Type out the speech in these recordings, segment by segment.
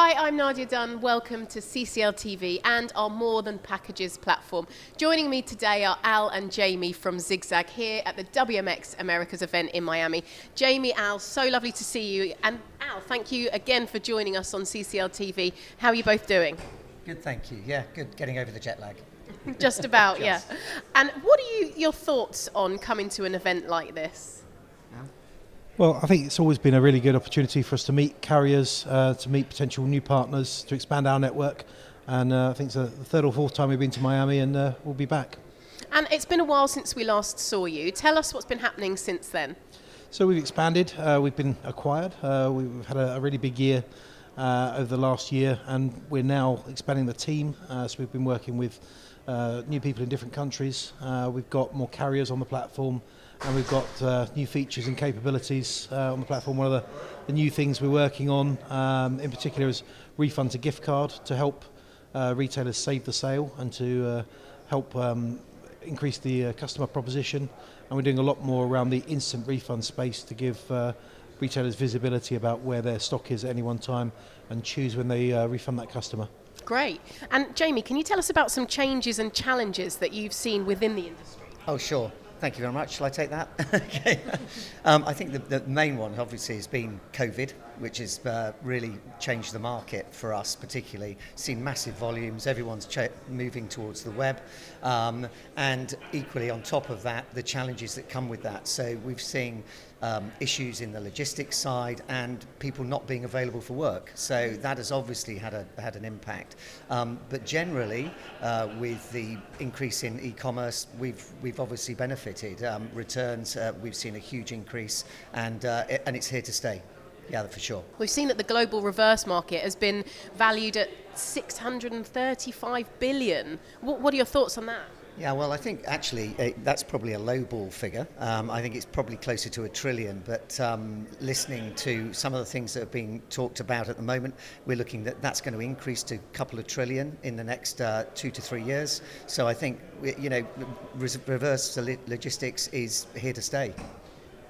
Hi, I'm Nadia Dunn. Welcome to CCL TV and our More Than Packages platform. Joining me today are Al and Jamie from Zig Zag here at the WMX Americas event in Miami. Jamie, Al, so lovely to see you. And Al, thank you again for joining us on CCL TV. How are you both doing? Good, thank you. Yeah, good. Getting over the jet lag. Just about, yeah. And what are your thoughts on coming to an event like this? Well, I think it's always been a really good opportunity for us to meet carriers, to meet potential new partners, to expand our network. And I think it's the third or fourth time we've been to Miami, and we'll be back. And it's been a while since we last saw you. Tell us what's been happening since then. So we've expanded, we've been acquired, we've had a really big year over the last year, and we're now expanding the team. So we've been working with new people in different countries. We've got more carriers on the platform, and we've got new features and capabilities on the platform. One of the new things we're working on in particular is refund to gift card to help retailers save the sale and to help increase the customer proposition. And we're doing a lot more around the instant refund space to give retailers visibility about where their stock is at any one time and choose when they refund that customer. Great. And Jamie, can you tell us about some changes and challenges that you've seen within the industry? Oh, sure. Thank you very much. Shall I take that? Okay. I think the main one, obviously, has been COVID, which has really changed the market for us, particularly. Seen massive volumes. Everyone's moving towards the web. And equally, on top of that, the challenges that come with that. So we've seen issues in the logistics side and people not being available for work. So that has obviously had an impact. But generally, with the increase in e-commerce, we've obviously benefited. Returns, we've seen a huge increase, and it's here to stay. Yeah, for sure. We've seen that the global reverse market has been valued at 635 billion. What are your thoughts on that? Yeah, well, I think actually that's probably a lowball figure. I think it's probably closer to $1 trillion, but listening to some of the things that are being talked about at the moment, we're looking that's going to increase to a couple of trillion in the next 2 to 3 years. So I think, reverse logistics is here to stay.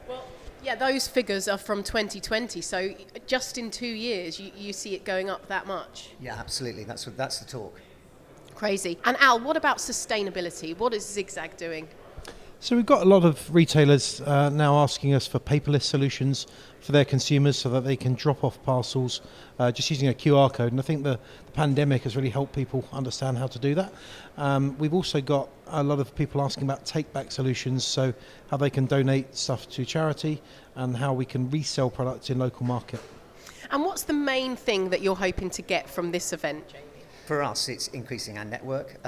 Well, yeah, those figures are from 2020, so just in 2 years you see it going up that much? Yeah, absolutely. That's the talk. Crazy. And Al, what about sustainability? What is Zig Zag doing? So we've got a lot of retailers now asking us for paperless solutions for their consumers so that they can drop off parcels just using a QR code. And I think the pandemic has really helped people understand how to do that. We've also got a lot of people asking about take-back solutions, so how they can donate stuff to charity and how we can resell products in local market. And what's the main thing that you're hoping to get from this event, Jamie? For us, it's increasing our network,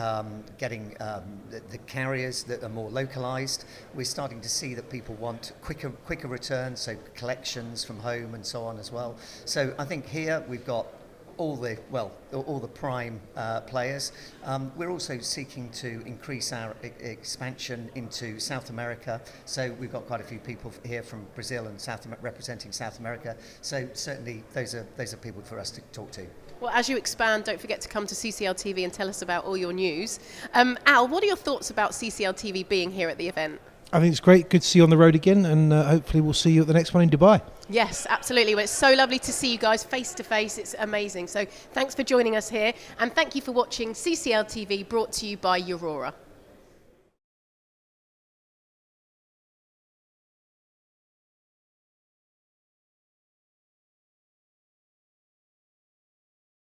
getting the carriers that are more localised. We're starting to see that people want quicker returns, so collections from home and so on as well. So I think here we've got all the prime players. We're also seeking to increase our expansion into South America. So we've got quite a few people here from Brazil and representing South America. So certainly those are people for us to talk to. Well, as you expand, don't forget to come to CCL TV and tell us about all your news. Al, what are your thoughts about CCL TV being here at the event? I think it's great. Good to see you on the road again, and hopefully we'll see you at the next one in Dubai. Yes, absolutely. Well, it's so lovely to see you guys face to face. It's amazing. So thanks for joining us here, and thank you for watching CCL TV, brought to you by Aurora.